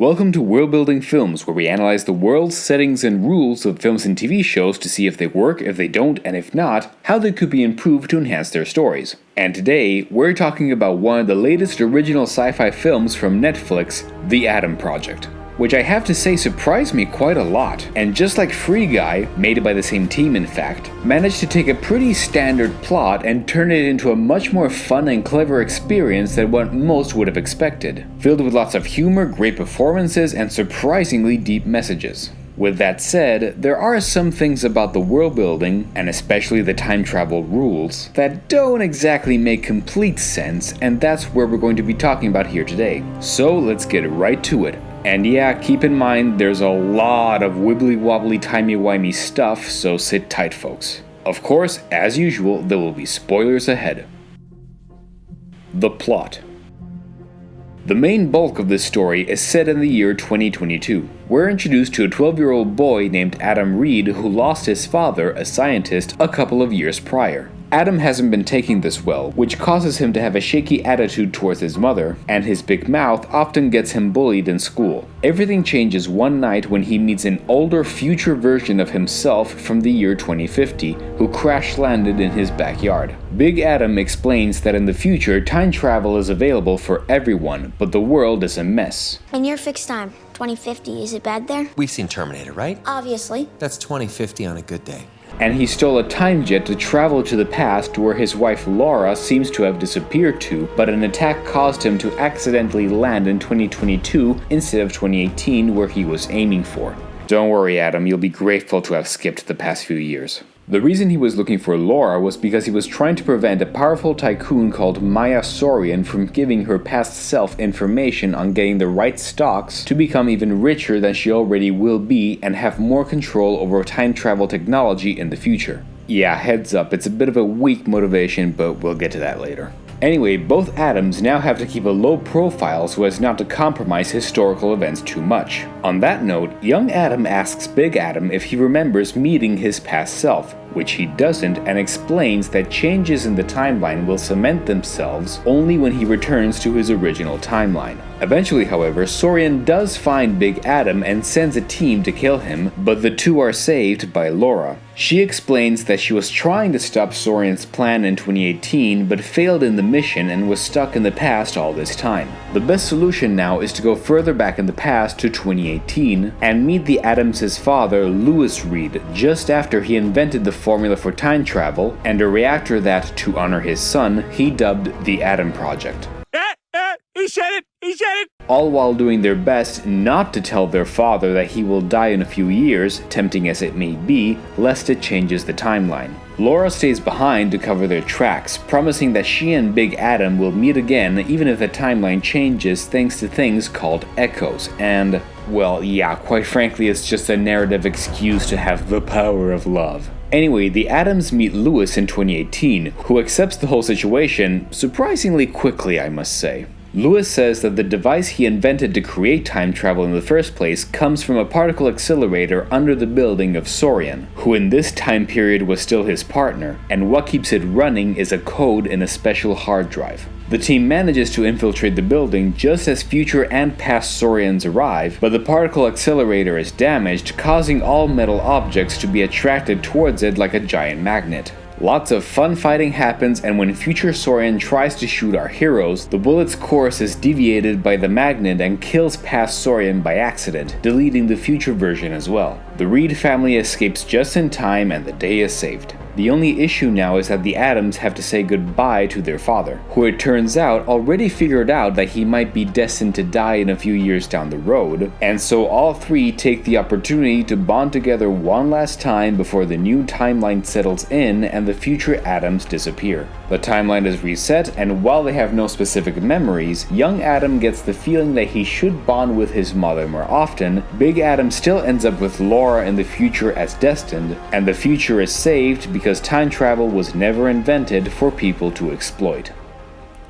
Welcome to Worldbuilding Films, where we analyze the world, settings, and rules of films and TV shows to see if they work, if they don't, and if not, how they could be improved to enhance their stories. And today, we're talking about one of the latest original sci-fi films from Netflix, The Adam Project, which I have to say surprised me quite a lot, and just like Free Guy, made by the same team in fact, managed to take a pretty standard plot and turn it into a much more fun and clever experience than what most would have expected, filled with lots of humor, great performances, and surprisingly deep messages. With that said, there are some things about the world building, and especially the time travel rules, that don't exactly make complete sense, and that's where we're going to be talking about here today. So let's get right to it. And yeah, keep in mind there's a lot of wibbly-wobbly timey-wimey stuff, so sit tight folks. Of course, as usual, there will be spoilers ahead. The plot. The main bulk of this story is set in the year 2022. We're introduced to a 12-year-old boy named Adam Reed who lost his father, a scientist, a couple of years prior. Adam hasn't been taking this well, which causes him to have a shaky attitude towards his mother, and his big mouth often gets him bullied in school. Everything changes one night when he meets an older future version of himself from the year 2050, who crash-landed in his backyard. Big Adam explains that in the future, time travel is available for everyone, but the world is a mess. In your fixed time, 2050, is it bad there? We've seen Terminator, right? Obviously. That's 2050 on a good day. And he stole a time jet to travel to the past where his wife Laura seems to have disappeared to, but an attack caused him to accidentally land in 2022 instead of 2018 where he was aiming for. Don't worry, Adam, you'll be grateful to have skipped the past few years. The reason he was looking for Laura was because he was trying to prevent a powerful tycoon called Maya Sorian from giving her past self information on getting the right stocks to become even richer than she already will be and have more control over time travel technology in the future. Yeah, heads up, it's a bit of a weak motivation, but we'll get to that later. Anyway, both Adams now have to keep a low profile so as not to compromise historical events too much. On that note, young Adam asks Big Adam if he remembers meeting his past self, which he doesn't, and explains that changes in the timeline will cement themselves only when he returns to his original timeline. Eventually, however, Sorian does find Big Adam and sends a team to kill him, but the two are saved by Laura. She explains that she was trying to stop Sorian's plan in 2018, but failed in the mission and was stuck in the past all this time. The best solution now is to go further back in the past to 2018 and meet the Adams' father, Lewis Reed, just after he invented the formula for time travel and a reactor that, to honor his son, he dubbed the Adam Project. He said it! All while doing their best not to tell their father that he will die in a few years, tempting as it may be, lest it changes the timeline. Laura stays behind to cover their tracks, promising that she and Big Adam will meet again even if the timeline changes thanks to things called echoes, and, well, yeah, quite frankly it's just a narrative excuse to have the power of love. Anyway, the Adams meet Lewis in 2018, who accepts the whole situation, surprisingly quickly I must say. Lewis says that the device he invented to create time travel in the first place comes from a particle accelerator under the building of Sorian, who in this time period was still his partner, and what keeps it running is a code in a special hard drive. The team manages to infiltrate the building just as future and past Sorians arrive, but the particle accelerator is damaged, causing all metal objects to be attracted towards it like a giant magnet. Lots of fun fighting happens, and when future Sorian tries to shoot our heroes, the bullet's course is deviated by the magnet and kills past Sorian by accident, deleting the future version as well. The Reed family escapes just in time and the day is saved. The only issue now is that the Adams have to say goodbye to their father, who it turns out already figured out that he might be destined to die in a few years down the road, and so all three take the opportunity to bond together one last time before the new timeline settles in and the future Adams disappear. The timeline is reset, and while they have no specific memories, young Adam gets the feeling that he should bond with his mother more often. Big Adam still ends up with Laura in the future as destined, and the future is saved because time travel was never invented for people to exploit.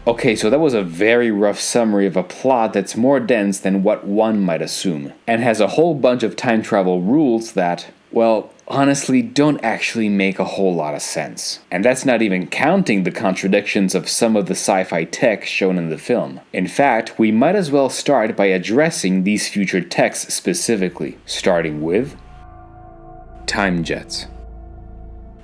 Okay, so that was a very rough summary of a plot that's more dense than what one might assume, and has a whole bunch of time travel rules that, well, honestly don't actually make a whole lot of sense. And that's not even counting the contradictions of some of the sci-fi tech shown in the film. In fact, we might as well start by addressing these future techs specifically, starting with time jets.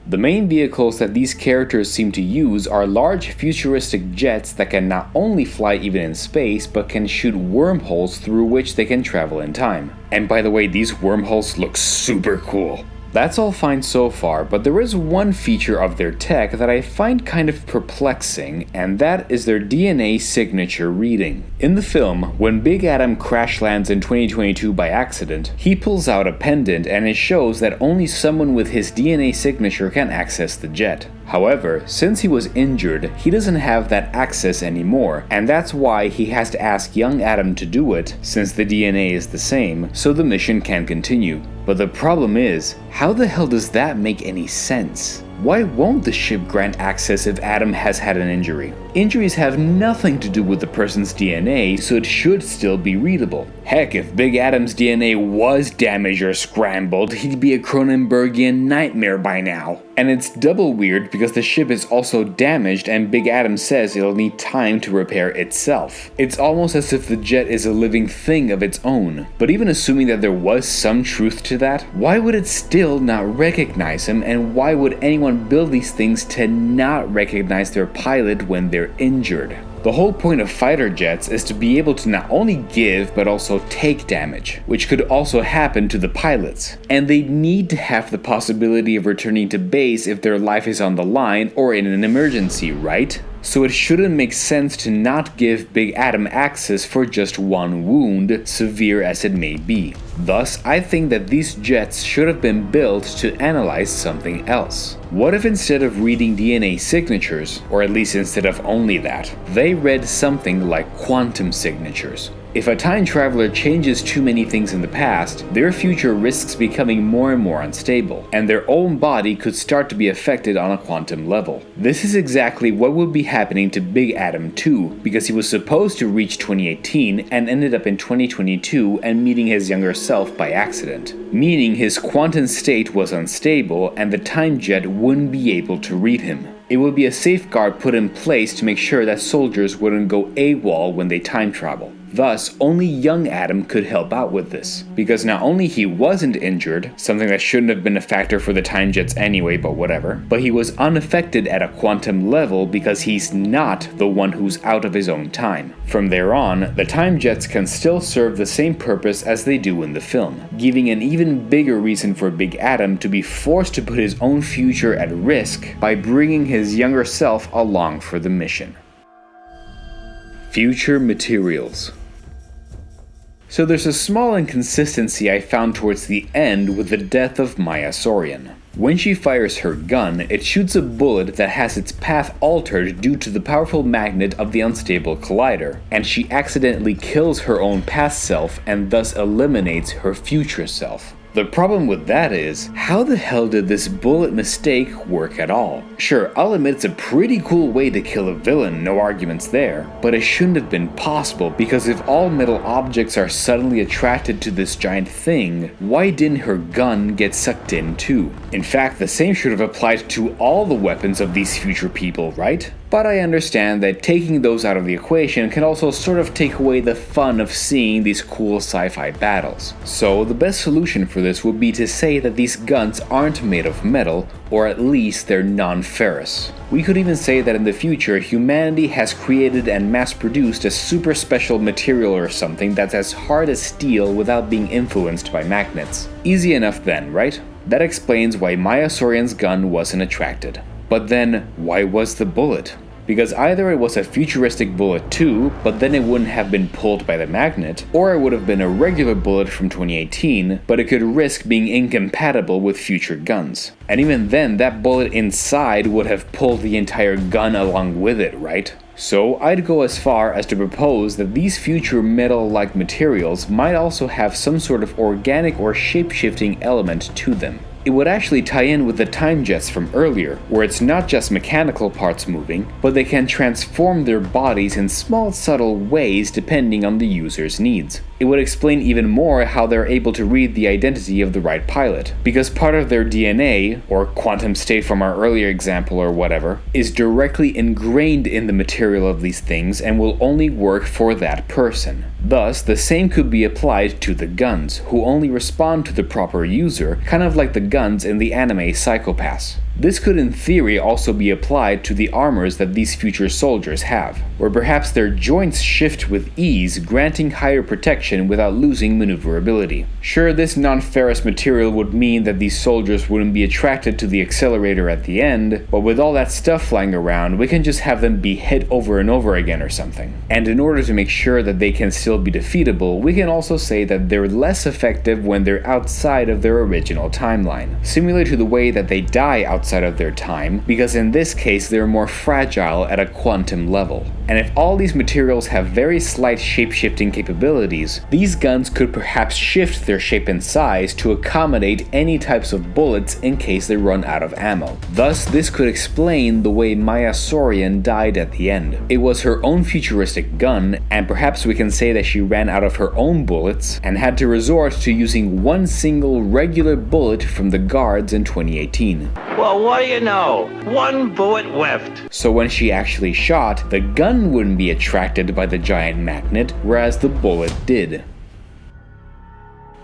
The main vehicles that these characters seem to use are large futuristic jets that can not only fly even in space, but can shoot wormholes through which they can travel in time. And by the way, these wormholes look super cool. That's all fine so far, but there is one feature of their tech that I find kind of perplexing, and that is their DNA signature reading. In the film, when Big Adam crash lands in 2022 by accident, he pulls out a pendant and it shows that only someone with his DNA signature can access the jet. However, since he was injured, he doesn't have that access anymore, and that's why he has to ask young Adam to do it, since the DNA is the same, so the mission can continue. But the problem is, how the hell does that make any sense? Why won't the ship grant access if Adam has had an injury? Injuries have nothing to do with the person's DNA, so it should still be readable. Heck, if Big Adam's DNA was damaged or scrambled, he'd be a Cronenbergian nightmare by now. And it's double weird because the ship is also damaged and Big Adam says it'll need time to repair itself. It's almost as if the jet is a living thing of its own. But even assuming that there was some truth to that, why would it still not recognize him, and why would anyone build these things to not recognize their pilot when they're injured? The whole point of fighter jets is to be able to not only give but also take damage, which could also happen to the pilots. And they need to have the possibility of returning to base if their life is on the line or in an emergency, right? So it shouldn't make sense to not give Big Adam access for just one wound, severe as it may be. Thus, I think that these jets should have been built to analyze something else. What if instead of reading DNA signatures, or at least instead of only that, they read something like quantum signatures? If a time traveler changes too many things in the past, their future risks becoming more and more unstable, and their own body could start to be affected on a quantum level. This is exactly what would be happening to Big Adam too, because he was supposed to reach 2018 and ended up in 2022 and meeting his younger self by accident, meaning his quantum state was unstable and the time jet wouldn't be able to read him. It would be a safeguard put in place to make sure that soldiers wouldn't go AWOL when they time travel. Thus, only young Adam could help out with this, because not only he wasn't injured, something that shouldn't have been a factor for the time jets anyway, but whatever, but he was unaffected at a quantum level because he's not the one who's out of his own time. From there on, the time jets can still serve the same purpose as they do in the film, giving an even bigger reason for Big Adam to be forced to put his own future at risk by bringing his younger self along for the mission. Future materials. So there's a small inconsistency I found towards the end with the death of Maya Sorian. When she fires her gun, it shoots a bullet that has its path altered due to the powerful magnet of the unstable collider, and she accidentally kills her own past self and thus eliminates her future self. The problem with that is, how the hell did this bullet mistake work at all? Sure, I'll admit it's a pretty cool way to kill a villain, no arguments there, but it shouldn't have been possible because if all metal objects are suddenly attracted to this giant thing, why didn't her gun get sucked in too? In fact, the same should have applied to all the weapons of these future people, right? But I understand that taking those out of the equation can also sort of take away the fun of seeing these cool sci-fi battles. So the best solution for this would be to say that these guns aren't made of metal, or at least they're non-ferrous. We could even say that in the future, humanity has created and mass-produced a super special material or something that's as hard as steel without being influenced by magnets. Easy enough then, right? That explains why Maya Sorian's gun wasn't attracted. But then, why was the bullet? Because either it was a futuristic bullet too, but then it wouldn't have been pulled by the magnet, or it would have been a regular bullet from 2018, but it could risk being incompatible with future guns. And even then, that bullet inside would have pulled the entire gun along with it, right? So I'd go as far as to propose that these future metal-like materials might also have some sort of organic or shape-shifting element to them. It would actually tie in with the time jets from earlier, where it's not just mechanical parts moving, but they can transform their bodies in small subtle ways depending on the user's needs. It would explain even more how they're able to read the identity of the right pilot, because part of their DNA, or quantum state from our earlier example or whatever, is directly ingrained in the material of these things and will only work for that person. Thus, the same could be applied to the guns, who only respond to the proper user, kind of like the guns in the anime Psycho-Pass. This could in theory also be applied to the armors that these future soldiers have, where perhaps their joints shift with ease, granting higher protection without losing maneuverability. Sure, this non-ferrous material would mean that these soldiers wouldn't be attracted to the accelerator at the end, but with all that stuff flying around, we can just have them be hit over and over again or something. And in order to make sure that they can still be defeatable, we can also say that they're less effective when they're outside of their original timeline, similar to the way that they die outside of their time, because in this case they're more fragile at a quantum level. And if all these materials have very slight shape-shifting capabilities, these guns could perhaps shift their shape and size to accommodate any types of bullets in case they run out of ammo. Thus, this could explain the way Maya Sorian died at the end. It was her own futuristic gun, and perhaps we can say that she ran out of her own bullets and had to resort to using one single regular bullet from the guards in 2018. Well, what do you know? One bullet left. So when she actually shot, the gun wouldn't be attracted by the giant magnet, whereas the bullet did.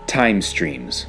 Time streams.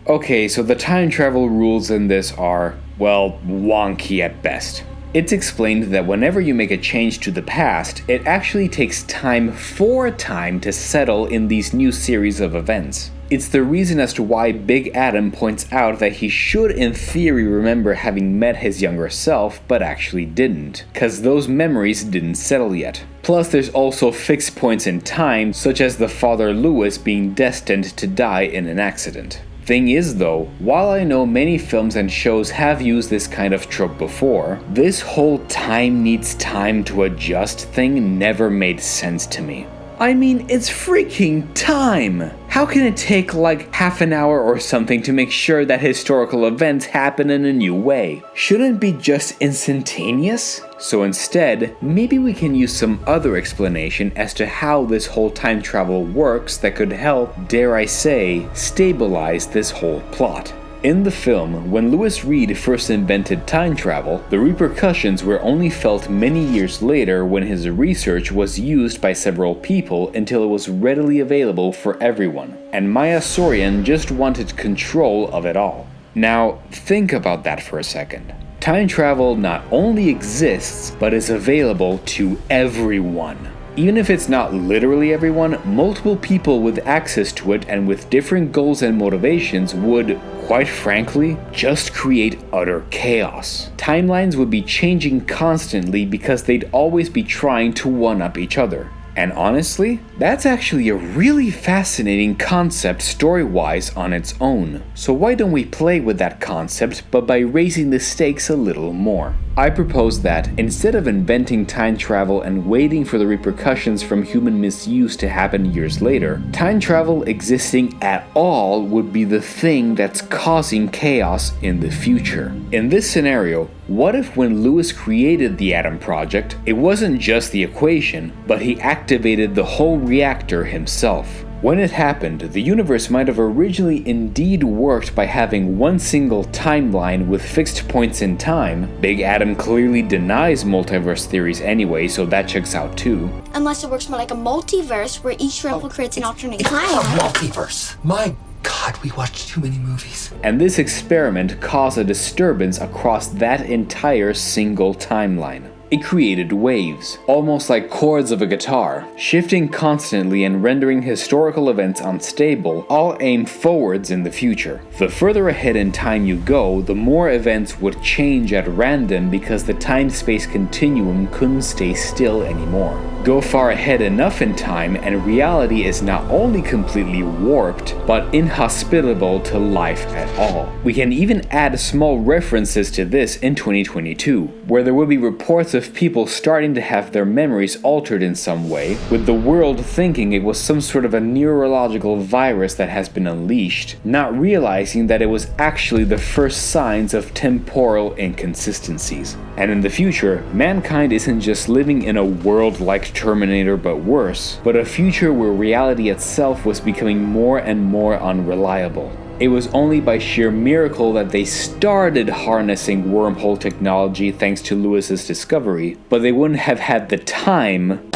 Okay, so the time travel rules in this are, well, wonky at best. It's explained that whenever you make a change to the past, it actually takes time for time to settle in these new series of events. It's the reason as to why Big Adam points out that he should in theory remember having met his younger self, but actually didn't, cause those memories didn't settle yet. Plus there's also fixed points in time, such as the father Lewis being destined to die in an accident. Thing is though, while I know many films and shows have used this kind of trope before, this whole time needs time to adjust thing never made sense to me. I mean, it's freaking time! How can it take like half an hour or something to make sure that historical events happen in a new way? Shouldn't it be just instantaneous? So instead, maybe we can use some other explanation as to how this whole time travel works that could help, dare I say, stabilize this whole plot. In the film, when Louis Reed first invented time travel, the repercussions were only felt many years later when his research was used by several people until it was readily available for everyone, and Maya Sorian just wanted control of it all. Now, think about that for a second. Time travel not only exists, but is available to everyone. Even if it's not literally everyone, multiple people with access to it and with different goals and motivations would, quite frankly, just create utter chaos. Timelines would be changing constantly because they'd always be trying to one-up each other. And honestly, that's actually a really fascinating concept story-wise on its own. So why don't we play with that concept, but by raising the stakes a little more? I propose that, instead of inventing time travel and waiting for the repercussions from human misuse to happen years later, time travel existing at all would be the thing that's causing chaos in the future. In this scenario, what if when Lewis created the Atom Project, it wasn't just the equation, but he activated the whole reactor himself? When it happened, the universe might have originally indeed worked by having one single timeline with fixed points in time. Big Adam clearly denies multiverse theories anyway, so that checks out too. Unless it works more like a multiverse where each realm creates an alternate It's time. not a multiverse. My God, we watched too many movies. And this experiment caused a disturbance across that entire single timeline. It created waves, almost like chords of a guitar, shifting constantly and rendering historical events unstable, all aimed forwards in the future. The further ahead in time you go, the more events would change at random because the time-space continuum couldn't stay still anymore. Go far ahead enough in time and reality is not only completely warped, but inhospitable to life at all. We can even add small references to this in 2022, where there will be reports of people starting to have their memories altered in some way, with the world thinking it was some sort of a neurological virus that has been unleashed, not realizing that it was actually the first signs of temporal inconsistencies. And in the future, mankind isn't just living in a world like like Terminator but worse, but a future where reality itself was becoming more and more unreliable. It was only by sheer miracle that they started harnessing wormhole technology thanks to Lewis's discovery, but they wouldn't have had the time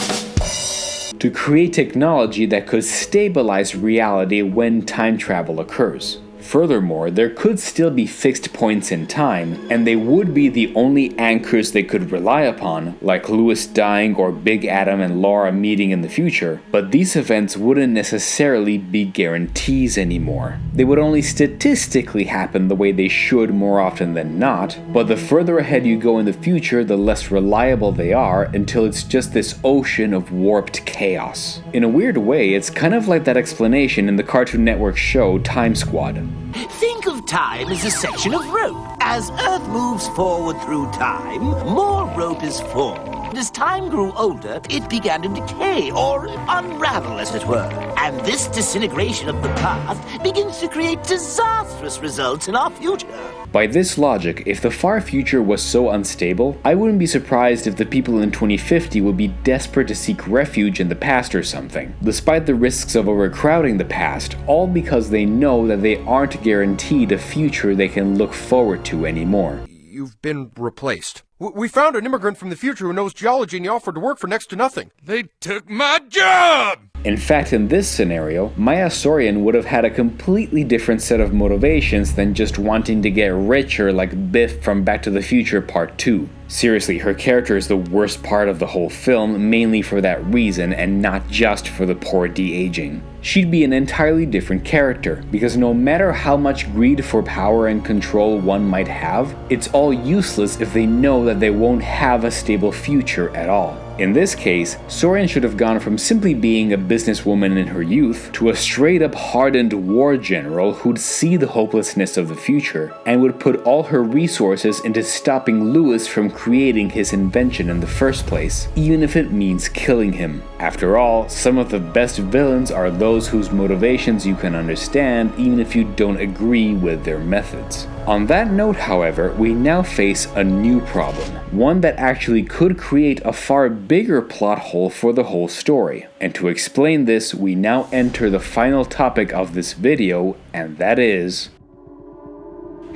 to create technology that could stabilize reality when time travel occurs. Furthermore, there could still be fixed points in time, and they would be the only anchors they could rely upon, like Lewis dying or Big Adam and Laura meeting in the future, but these events wouldn't necessarily be guarantees anymore. They would only statistically happen the way they should more often than not, but the further ahead you go in the future, the less reliable they are until it's just this ocean of warped chaos. In a weird way, it's kind of like that explanation in the Cartoon Network show Time Squad. Think of time as a section of rope. As Earth moves forward through time, more rope is formed. As time grew older, it began to decay, or unravel, as it were. And this disintegration of the past begins to create disastrous results in our future. By this logic, if the far future was so unstable, I wouldn't be surprised if the people in 2050 would be desperate to seek refuge in the past or something, despite the risks of overcrowding the past, all because they know that they aren't guaranteed a future they can look forward to anymore. You've been replaced. We found an immigrant from the future who knows geology and he offered to work for next to nothing. They took my job! In fact, in this scenario, Maya Sorian would have had a completely different set of motivations than just wanting to get richer like Biff from Back to the Future Part 2. Seriously, her character is the worst part of the whole film, mainly for that reason and not just for the poor de-aging. She'd be an entirely different character, because no matter how much greed for power and control one might have, it's all useless if they know that they won't have a stable future at all. In this case, Sorian should have gone from simply being a businesswoman in her youth to a straight-up hardened war general who'd see the hopelessness of the future and would put all her resources into stopping Lewis from creating his invention in the first place, even if it means killing him. After all, some of the best villains are those whose motivations you can understand even if you don't agree with their methods. On that note, however, we now face a new problem, one that actually could create a far bigger plot hole for the whole story. And to explain this, we now enter the final topic of this video, and that is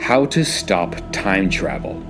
how to stop time travel.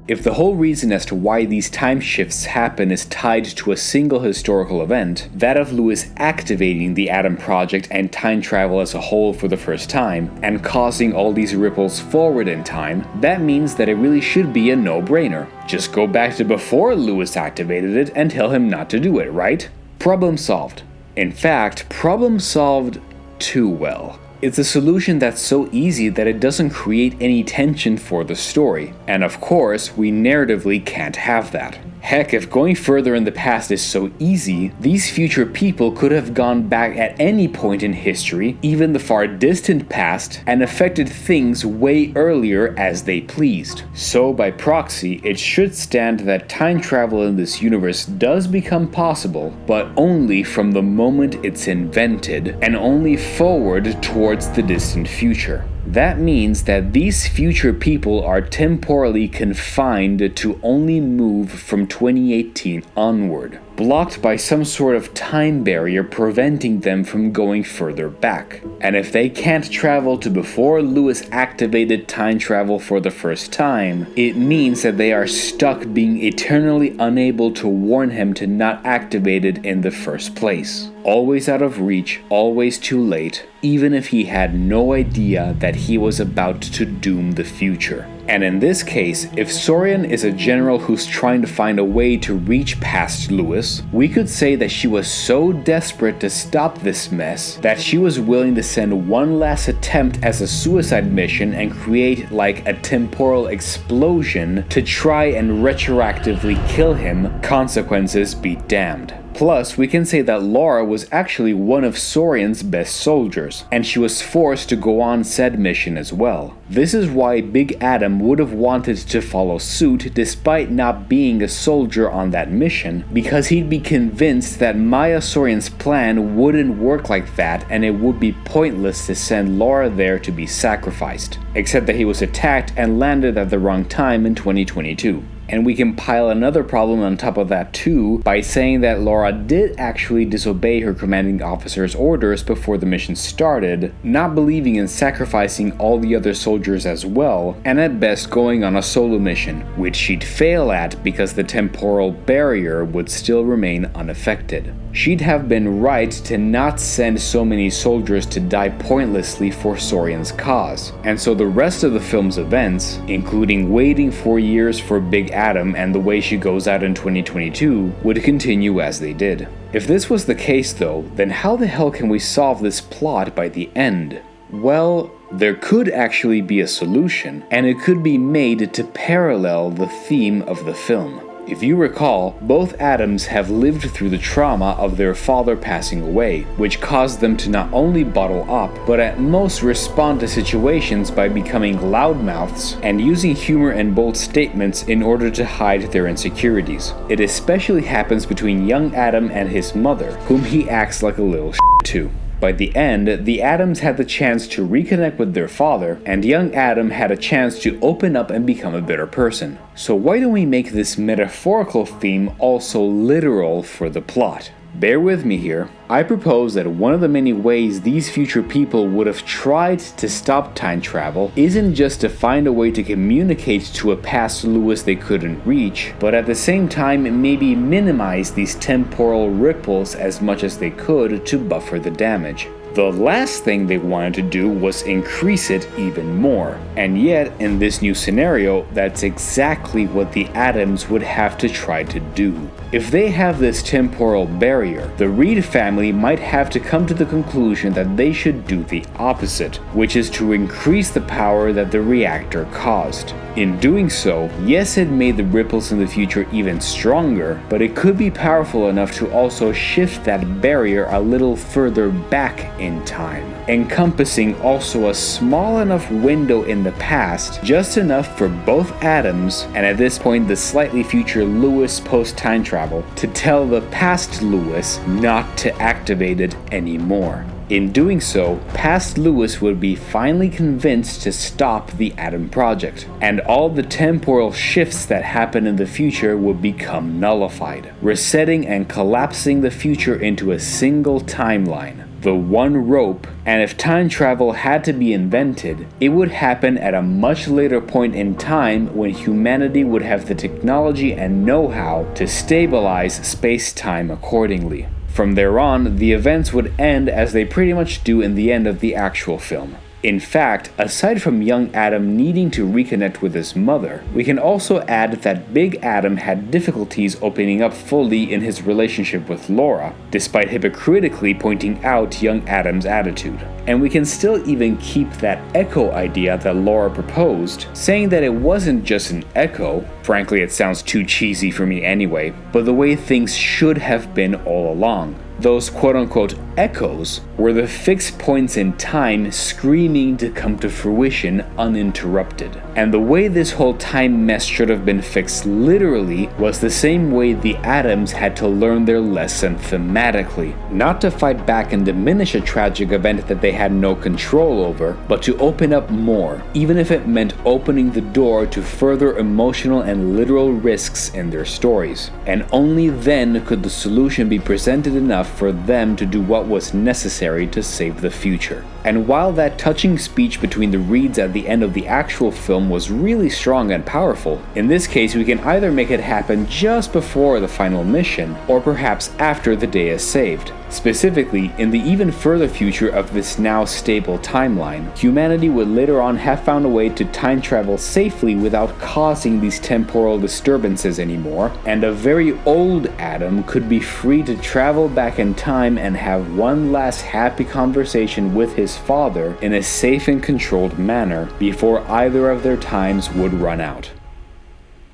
If the whole reason as to why these time shifts happen is tied to a single historical event, that of Lewis activating the Atom Project and time travel as a whole for the first time, and causing all these ripples forward in time, that means that it really should be a no-brainer. Just go back to before Lewis activated it and tell him not to do it, right? Problem solved. In fact, problem solved too well. It's a solution that's so easy that it doesn't create any tension for the story, and of course, we narratively can't have that. Heck, if going further in the past is so easy, these future people could have gone back at any point in history, even the far distant past, and affected things way earlier as they pleased. So by proxy, it should stand that time travel in this universe does become possible, but only from the moment it's invented, and only forward towards the distant future. That means that these future people are temporally confined to only move from 2018 onward, blocked by some sort of time barrier preventing them from going further back. And if they can't travel to before Lewis activated time travel for the first time, it means that they are stuck being eternally unable to warn him to not activate it in the first place. Always out of reach, always too late, even if he had no idea that he was about to doom the future. And in this case, if Sorian is a general who's trying to find a way to reach past Lewis, we could say that she was so desperate to stop this mess that she was willing to send one last attempt as a suicide mission and create like a temporal explosion to try and retroactively kill him, consequences be damned. Plus, we can say that Laura was actually one of Sorian's best soldiers, and she was forced to go on said mission as well. This is why Big Adam would have wanted to follow suit despite not being a soldier on that mission, because he'd be convinced that Maya Sorian's plan wouldn't work like that and it would be pointless to send Laura there to be sacrificed. Except that he was attacked and landed at the wrong time in 2022. And we can pile another problem on top of that too by saying that Laura did actually disobey her commanding officer's orders before the mission started, not believing in sacrificing all the other soldiers as well, and at best going on a solo mission, which she'd fail at because the temporal barrier would still remain unaffected. She'd have been right to not send so many soldiers to die pointlessly for Saurian's cause, and so the rest of the film's events, including waiting 4 years for Big Adam and the way she goes out in 2022, would continue as they did. If this was the case though, then how the hell can we solve this plot by the end? Well, there could actually be a solution, and it could be made to parallel the theme of the film. If you recall, both Adams have lived through the trauma of their father passing away, which caused them to not only bottle up, but at most respond to situations by becoming loudmouths and using humor and bold statements in order to hide their insecurities. It especially happens between young Adam and his mother, whom he acts like a little to. By the end, the Adams had the chance to reconnect with their father, and young Adam had a chance to open up and become a better person. So why don't we make this metaphorical theme also literal for the plot? Bear with me here. I propose that one of the many ways these future people would have tried to stop time travel isn't just to find a way to communicate to a past Lewis they couldn't reach, but at the same time maybe minimize these temporal ripples as much as they could to buffer the damage. The last thing they wanted to do was increase it even more, and yet in this new scenario, that's exactly what the Adams would have to try to do. If they have this temporal barrier, the Reed family might have to come to the conclusion that they should do the opposite, which is to increase the power that the reactor caused. In doing so, yes, it made the ripples in the future even stronger, but it could be powerful enough to also shift that barrier a little further back in time, encompassing also a small enough window in the past, just enough for both Adams, and at this point the slightly future Lewis post-time travel, to tell the past Lewis not to activate it anymore. In doing so, past Lewis would be finally convinced to stop the Adam Project, and all the temporal shifts that happen in the future would become nullified, resetting and collapsing the future into a single timeline, the one rope, and if time travel had to be invented, it would happen at a much later point in time when humanity would have the technology and know-how to stabilize space-time accordingly. From there on, the events would end as they pretty much do in the end of the actual film. In fact, aside from young Adam needing to reconnect with his mother, we can also add that Big Adam had difficulties opening up fully in his relationship with Laura, despite hypocritically pointing out young Adam's attitude. And we can still even keep that echo idea that Laura proposed, saying that it wasn't just an echo, frankly it sounds too cheesy for me anyway, but the way things should have been all along. Those quote-unquote echoes were the fixed points in time screaming to come to fruition uninterrupted. And the way this whole time mess should have been fixed literally was the same way the Adams had to learn their lesson thematically. Not to fight back and diminish a tragic event that they had no control over, but to open up more, even if it meant opening the door to further emotional and literal risks in their stories. And only then could the solution be presented enough for them to do what was necessary to save the future. And while that touching speech between the Reeds at the end of the actual film was really strong and powerful, in this case we can either make it happen just before the final mission, or perhaps after the day is saved. Specifically, in the even further future of this now stable timeline, humanity would later on have found a way to time travel safely without causing these temporal disturbances anymore, and a very old Adam could be free to travel back in time and have one last happy conversation with his father in a safe and controlled manner before either of their times would run out.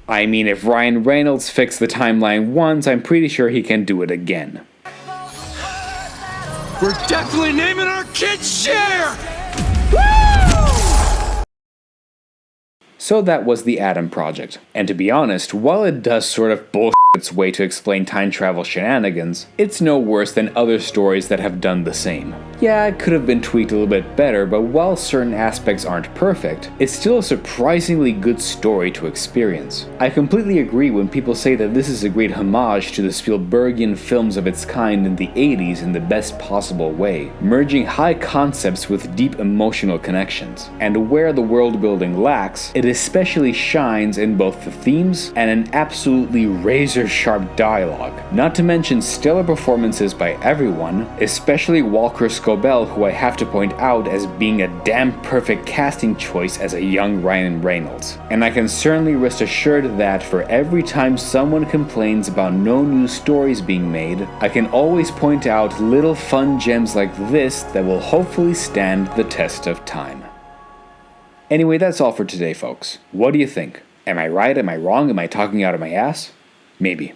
I mean, if Ryan Reynolds fixed the timeline once, I'm pretty sure he can do it again. We're definitely naming our kid Cher! So that was the Adam Project. And to be honest, while it does sort of bullshit its way to explain time travel shenanigans, it's no worse than other stories that have done the same. Yeah, it could have been tweaked a little bit better, but while certain aspects aren't perfect, it's still a surprisingly good story to experience. I completely agree when people say that this is a great homage to the Spielbergian films of its kind in the 80s in the best possible way, merging high concepts with deep emotional connections. And where the world building lacks, it especially shines in both the themes and an absolutely razor-sharp dialogue. Not to mention stellar performances by everyone, especially Walker Scobell, who I have to point out as being a damn perfect casting choice as a young Ryan Reynolds. And I can certainly rest assured that for every time someone complains about no new stories being made, I can always point out little fun gems like this that will hopefully stand the test of time. Anyway, that's all for today, folks. What do you think? Am I right? Am I wrong? Am I talking out of my ass? Maybe.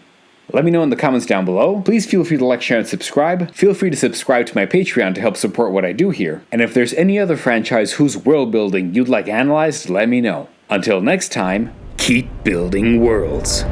Let me know in the comments down below. Please feel free to like, share, and subscribe. Feel free to subscribe to my Patreon to help support what I do here. And if there's any other franchise whose world building you'd like analyzed, let me know. Until next time, keep building worlds.